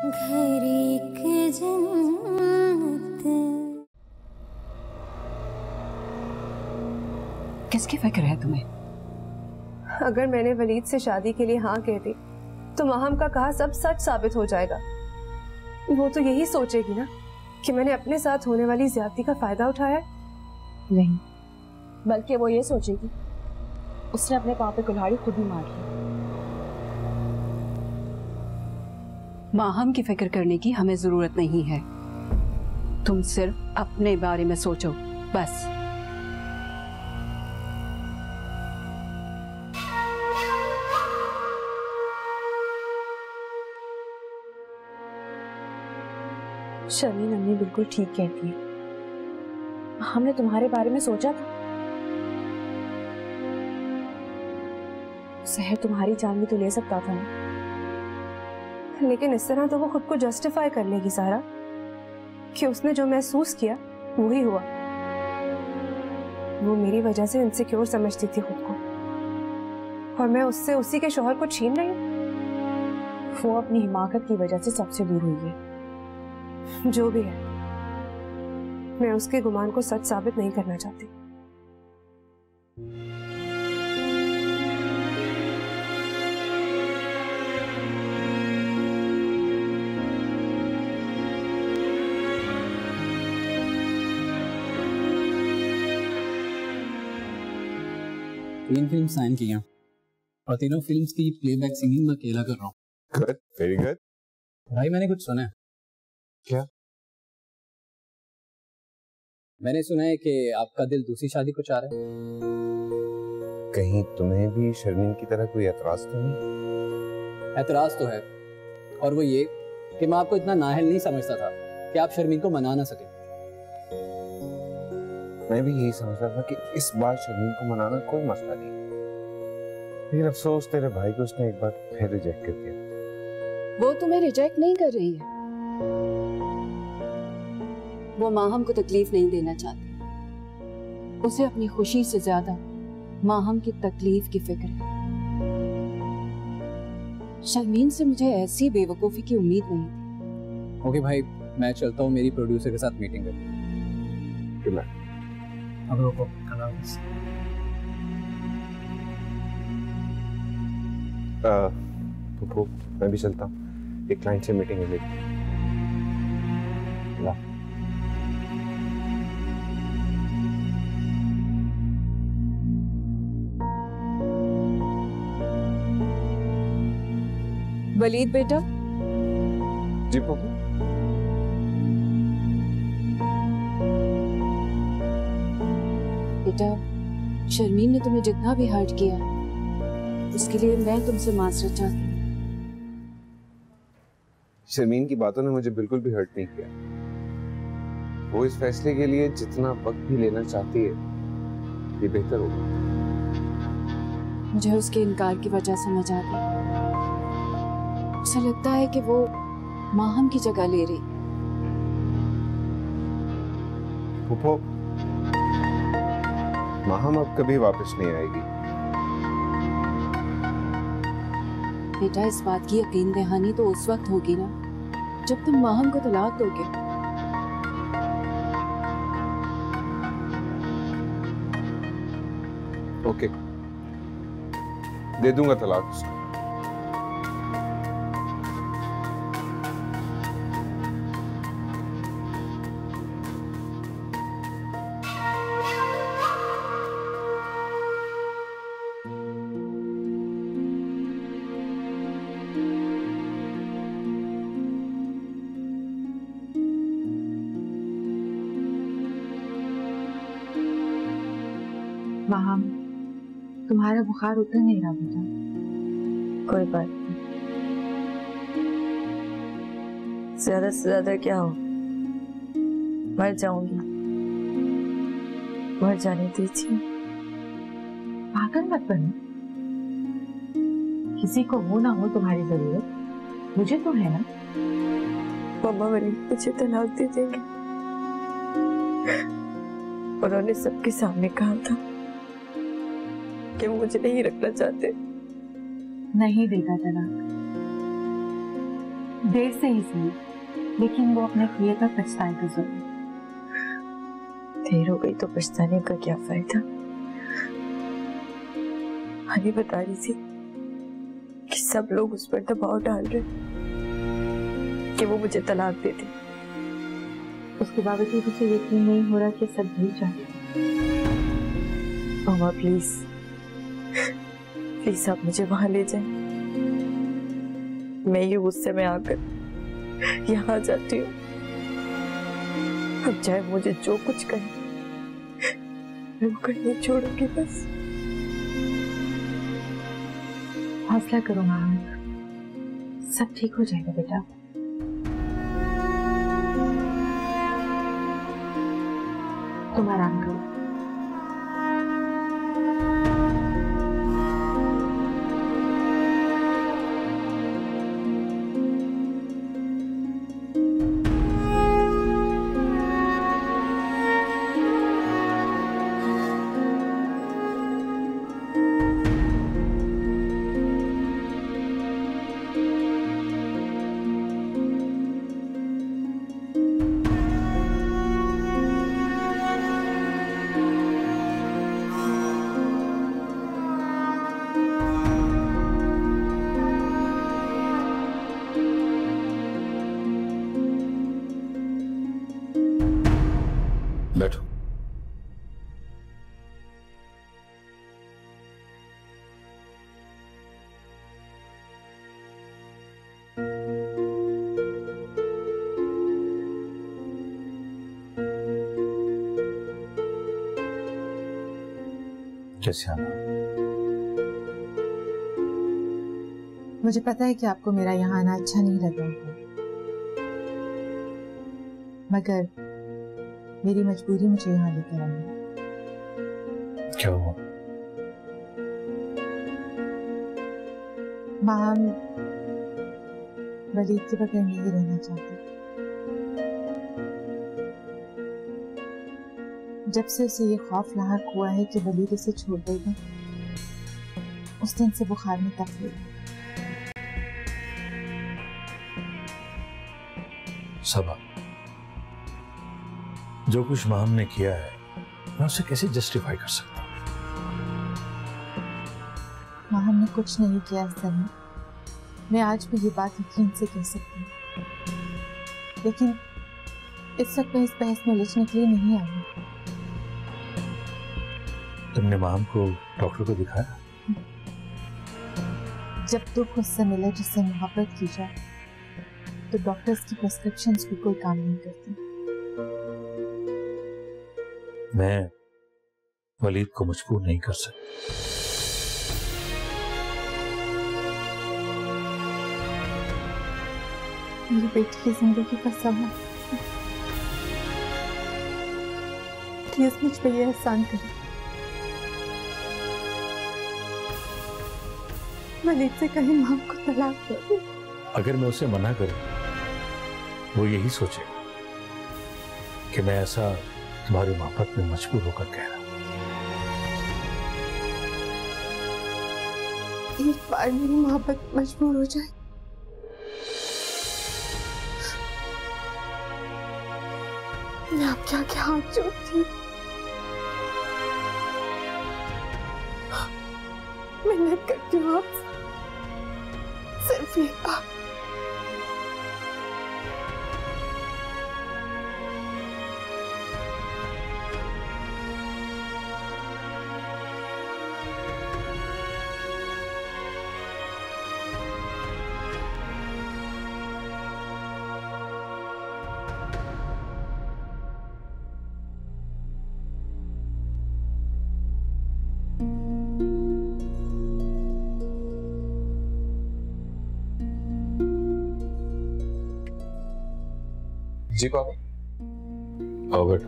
घर एक जन्नत। किसकी फिक्र है तुम्हें? अगर मैंने वलीद से शादी के लिए हाँ कह दी तो माहम का कहा सब सच साबित हो जाएगा। वो तो यही सोचेगी ना कि मैंने अपने साथ होने वाली ज्यादती का फायदा उठाया। नहीं, बल्कि वो ये सोचेगी उसने अपने पाँव पे कुल्हाड़ी खुद ही मार ली। माहम की फिक्र करने की हमें जरूरत नहीं है। तुम सिर्फ अपने बारे में सोचो बस। शर्मीन अम्मी बिल्कुल ठीक कहती है। हमने तुम्हारे बारे में सोचा था, सहर तुम्हारी जान भी तो ले सकता था ना। लेकिन इस तरह तो वो खुद को जस्टिफाई कर लेगी सारा कि उसने जो महसूस किया वही हुआ। वो मेरी वजह से इनसिक्योर समझती थी खुद को और मैं उससे उसी के शौहर को छीन रही हूँ। वो अपनी हिमाकत की वजह से सबसे दूर हुई है। जो भी है, मैं उसके गुमान को सच साबित नहीं करना चाहती। तीन फिल्म साइन की हैं और तीनों फिल्म्स की प्लेबैक सिंगिंग मैं अकेला कर रहा हूँ। Good, very good. भाई मैंने कुछ सुना है। क्या? मैंने सुना है कि आपका दिल दूसरी शादी को चाह रहा है। कहीं तुम्हें भी शर्मीन की तरह कोई एतराज तो नहीं? एतराज तो है, और वो ये कि मैं आपको इतना नाअहल नहीं समझता था कि आप शर्मीन को मना ना सके। मैं भी यही समझता था कि इस बार शर्मीन को मनाना कोई मसला नहीं, लेकिन अफसोस तेरे भाई को उसने एक बार फिर रिजेक्ट कर दिया। वो तुम्हें रिजेक्ट नहीं कर रही है, वो माहम को तकलीफ नहीं देना चाहती। उसे अपनी खुशी से ज्यादा माहम की तकलीफ की फिक्र है। शर्मीन से मुझे ऐसी बेवकूफी की उम्मीद नहीं थी। ओके भाई, मैं चलता हूँ, मेरी प्रोड्यूसर के साथ मीटिंग करनी है। अब रुको, पुप्पू, मैं भी चलता हूँ, एक क्लाइंट से मीटिंग है मेरी। वलीद बेटा। जी पुप्पू। बेटा, शर्मीन ने तुम्हें जितना भी हर्ट किया उसके लिए मैं तुमसे माजरत चाहती हूँ। शर्मीन की बातों ने मुझे बिल्कुल भी हर्ट नहीं किया। वो इस फैसले के लिए जितना वक्त भी लेना चाहती है ये बेहतर होगा। मुझे उसके इनकार की वजह समझ आ गई। उसे लगता है कि वो माहम की जगह ले रही। पुप्पू, माहम अब कभी वापस नहीं आएगी। बेटा, इस बात की यकीन दहानी तो उस वक्त होगी ना जब तुम माहम को तलाक दोगे। ओके, दे दूंगा तलाक उसको। माहम, तुम्हारा बुखार उतर नहीं रहा बेटा। कोई बात नहीं, ज्यादा से ज्यादा क्या हो, मर जाऊंगी, मर जाने दीजिए। पागल मत बनो, किसी को हो ना हो तुम्हारी जरूरत मुझे तो है ना। मम्मा वलीद मुझे तलाक दे देंगे। उन्होंने सबके सामने कहा था कि मुझे नहीं रखना चाहते। नहीं देगा तलाक, देर से ही सही, लेकिन वो अपने किए का पछताएगा जरूर। देर हो गई तो पछताने का क्या फायदा। हनी बता रही थी कि सब लोग उस पर दबाव डाल रहे कि वो मुझे तलाक दे दे। उसके बावजूद उसे यकीन नहीं हो रहा कि सब झूठ चाहते। मामा प्लीज प्लीज आप मुझे वहां ले जाएं। मैं ये गुस्से में आकर यहाँ जाती हूँ। अब चाहे मुझे जो कुछ कहे मैं वो करने छोड़ूंगी बस। हौसला करो मामा, सब ठीक हो जाएगा बेटा। तुम आराम करो। बैठो। कैसे आना? मुझे पता है कि आपको मेरा यहाँ आना अच्छा नहीं लगा होगा, मगर मेरी मजबूरी मुझे यहाँ लेकर आई है। क्या हुआ? माँ वलीद के बगैर नहीं रहना चाहती। जब से उसे ये खौफ लाहक हुआ है कि वलीद उसे छोड़ देगा, उस दिन से बुखार में तकलीफ। सबा, जो कुछ माम ने किया है मैं उसे कैसे जस्टिफाई कर सकता हूँ? माँ हमने कुछ नहीं किया सनी, मैं आज भी ये बात यकीन से कह सकती हूँ, लेकिन इस वक्त मैं इस बहस में उलझने के लिए नहीं आई। तुमने माम को डॉक्टर को दिखाया? जब दुख उससे मिले जिससे मोहब्बत की जाए तो डॉक्टर्स की प्रिस्क्रिप्शंस भी कोई काम नहीं करती। मैं वलीद को मजबूर नहीं कर सकता। मेरी बेटी की जिंदगी का सवाल, प्लीज मुझ पे ये एहसान करें, वलीद से कहीं माँ को तलाक दे दो। अगर मैं उसे मना करूं वो यही सोचेगा कि मैं ऐसा तुम्हारी मोहब्बत में मजबूर होकर कह रहा हूं। एक बार मेरी मोहब्बत मजबूर हो जाए मैं आपके आगे हाथ जोड़ती हूँ, मिन्नत करती हूँ आपसे, सिर्फ एक बार। जी पापा। आओ बेटा।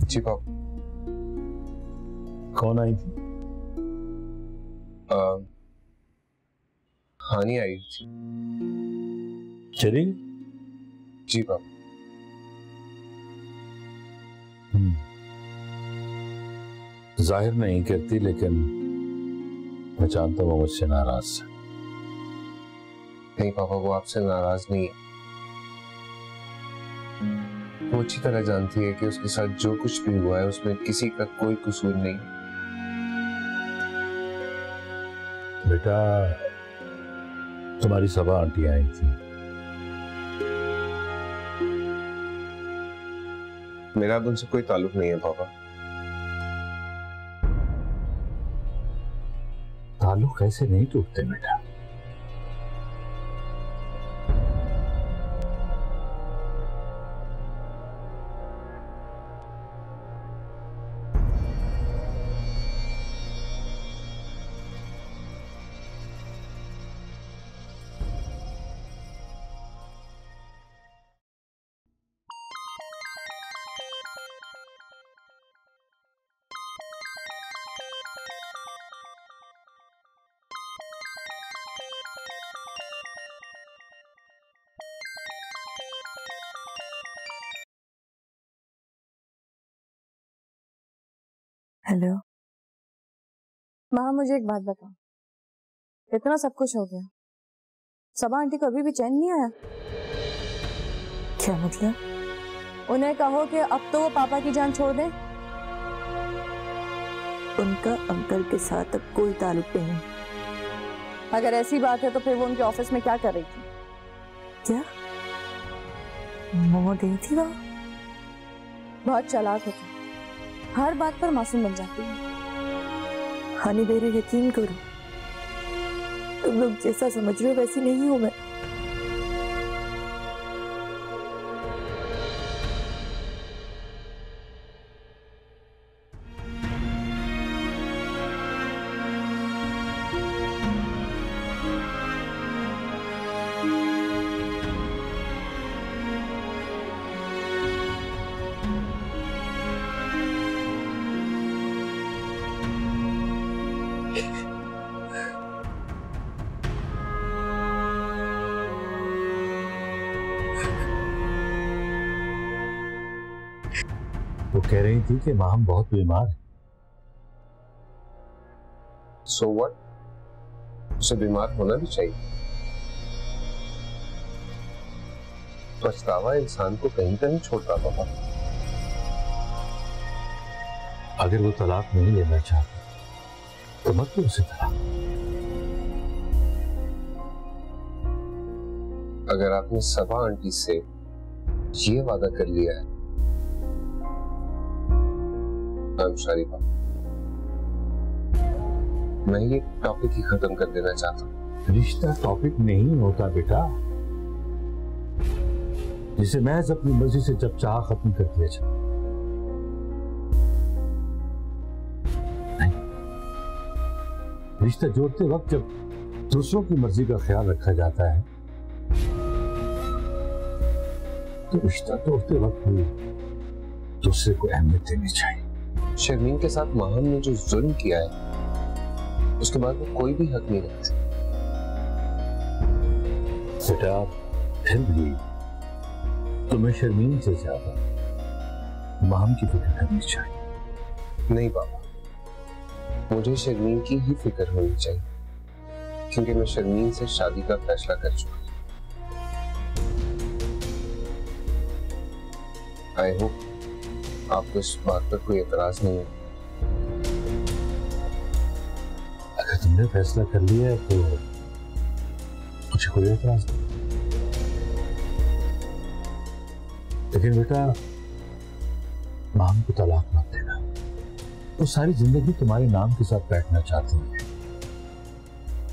जी पापा। कौन आई थी? हानि आई थी। चली? जी पापा। जाहिर नहीं करती, लेकिन मैं जानता हूँ वो मुझसे नाराज है। नहीं पापा, वो आपसे नाराज नहीं है। वो अच्छी तरह जानती है कि उसके साथ जो कुछ भी हुआ है उसमें किसी का कोई कसूर नहीं। बेटा, तुम्हारी सबा आंटी आई थी। मेरा अब उनसे कोई ताल्लुक नहीं है पापा। ताल्लुक ऐसे नहीं टूटते बेटा। हेलो माँ, मुझे एक बात बताओ, इतना सब कुछ हो गया, सबा आंटी को अभी भी चैन नहीं आया? क्या मतलब? उन्हें कहो कि अब तो वो पापा की जान छोड़ दें। उनका अंकल के साथ अब कोई ताल्लुक नहीं। अगर ऐसी बात है तो फिर वो उनके ऑफिस में क्या कर रही थी? क्या मम्मा गई थी वहाँ? बहुत चालाक है तुम, हर बात पर मासूम बन जाती है। हानि बेरे, यकीन करो, तुम लोग जैसा समझ रहे हो वैसी नहीं हूं मैं। वो कह रही थी कि माँ बहुत बीमार है। So what? उसे बीमार होना भी चाहिए। पछतावा इंसान को कहीं का नहीं छोड़ता पापा। अगर वो तलाक नहीं लेना चाहती तो मत लो उसे तलाक। अगर आपने सबा आंटी से ये वादा कर लिया है, मैं ये टॉपिक ही खत्म कर देना चाहता हूँ। रिश्ता टॉपिक नहीं होता बेटा, जिसे महज अपनी मर्जी से जब चाह खत्म कर दिया जाए। नहीं, रिश्ता जोड़ते वक्त जब दूसरों की मर्जी का ख्याल रखा जाता है तो रिश्ता तोड़ते वक्त भी दूसरे को अहमियत देनी चाहिए। शर्मीन के साथ माहम ने जो जुल्म किया है उसके बाद वो कोई भी हक नहीं रखती। बेटा, फिर भी तुम्हें शर्मीन से ज्यादा माहम की फिक्र करनी चाहिए। नहीं पापा, मुझे शर्मीन की ही फिक्र होनी चाहिए, क्योंकि मैं शर्मीन से शादी का फैसला कर चुका हूं। आई होप आपको इस बात पर कोई एतराज नहीं है। अगर तुमने फैसला कर लिया है तो मुझे कोई एतराज नहीं। लेकिन बेटा, माम को तलाक मत देना। वो सारी जिंदगी तुम्हारे नाम के साथ बैठना चाहती है,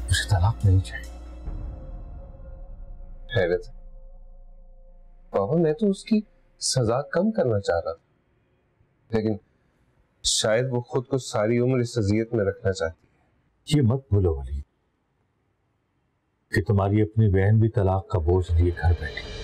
उसे तलाक नहीं चाहिए। हैरत पापा, मैं तो उसकी सजा कम करना चाह रहा था, लेकिन शायद वो खुद को सारी उम्र इस अजियत में रखना चाहती है। ये मत भूलो वलीद कि तुम्हारी अपनी बहन भी तलाक का बोझ लिए घर बैठी।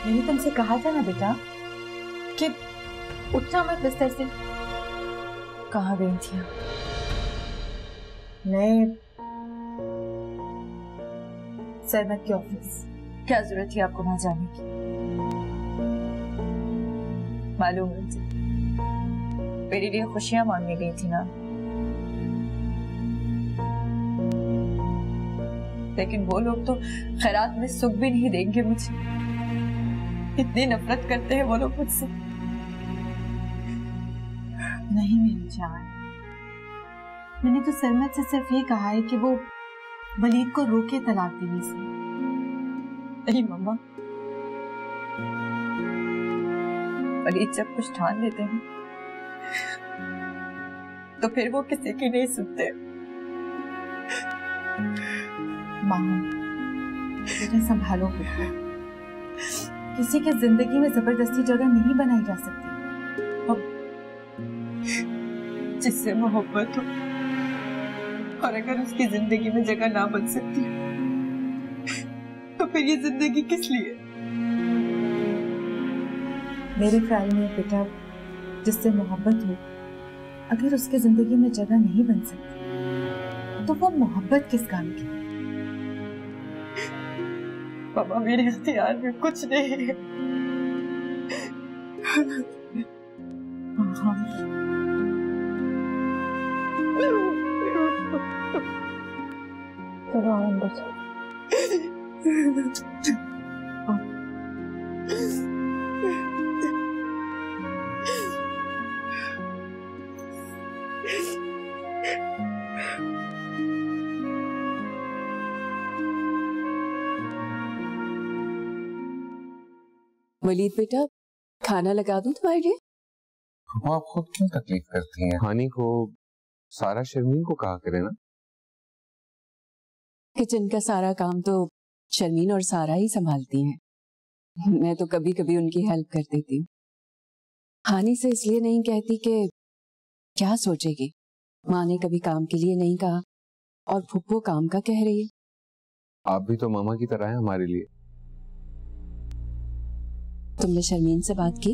मैंने तुमसे कहा था ना बेटा कि उठना मत बिस्तर से। कहाँ गई थी आप? मैं सरमत के ऑफिस। क्या जरूरत थी आपको वहां जाने की? मालूम है मुझे, मेरे लिए खुशियां मांगने गई थी ना, लेकिन वो लोग तो खैरात में सुख भी नहीं देंगे मुझे। इतनी नफरत करते हैं वो लोग मुझसे। नहीं मेरी जान, मैंने तो सरमत से सिर्फ ये कहा है कि वो वलीद को रोके तलाक देने से। नहीं मम्मा, वलीद जब कुछ ठान लेते हैं तो फिर वो किसी की नहीं सुनते। माँ, बेटा संभालो बेटा, किसी के जिंदगी में जबरदस्ती जगह नहीं बनाई जा सकती। जिससे मोहब्बत हो और अगर उसकी जिंदगी में जगह ना बन सकती तो फिर ये जिंदगी किस लिए? मेरे ख्याल में बेटा, जिससे मोहब्बत हो अगर उसके जिंदगी में जगह नहीं बन सकती तो वो मोहब्बत किस काम की? पापा, मेरे इख्तियार में कुछ नहीं है। चलो अंदर चलो। वलीद बेटा, खाना लगा दूं तुम्हारे लिए? आप खुद क्यों तकलीफ करती हैं? हानी को सारा शर्मीन को कहा करे ना। किचन का सारा काम तो शर्मीन और सारा ही संभालती हैं। मैं तो कभी कभी उनकी हेल्प कर देती हूँ। हानी से इसलिए नहीं कहती कि क्या सोचेगी, माँ ने कभी काम के लिए नहीं कहा और फुप्पो काम का कह रही है। आप भी तो मामा की तरह हैं हमारे लिए। तुमने शर्मीन से बात की?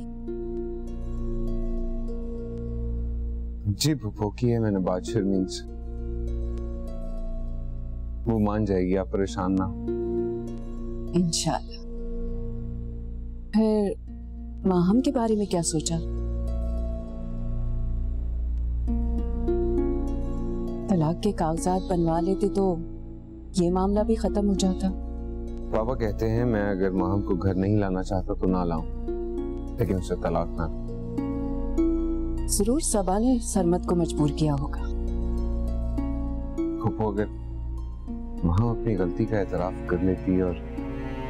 जी फुप्पो, की है मैंने बात शर्मीन से। वो मान जाएगी, आप परेशान ना। इंशाल्लाह। फिर माहम के बारे में क्या सोचा? तलाक के कागजात बनवा लेते तो ये मामला भी खत्म हो जाता। पापा कहते हैं मैं अगर माहम को घर नहीं लाना चाहता तो ना लाऊं, लेकिन उसे तलाक ना। जरूर सबा ने सरमत को मजबूर किया होगा। फुप्पो, अगर माहम अपनी गलती का एतराफ कर लेती और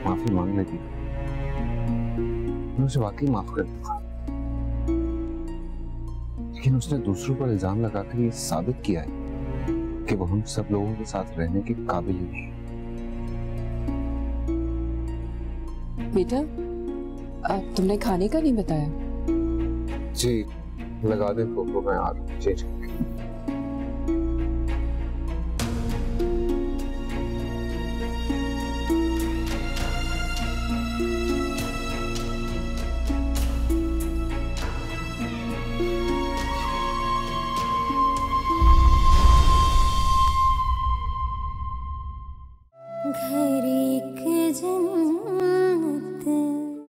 माफी मांग लेती मैं उसे वाकई माफ कर देता, लेकिन उसने दूसरों पर इल्जाम लगाकर ये साबित किया है कि वो हम सब लोगों के साथ रहने के काबिल ही नहीं। बेटा, तुमने खाने का नहीं बताया? जी लगा दे फुप्पो, मैं आ रहा हूँ। जी।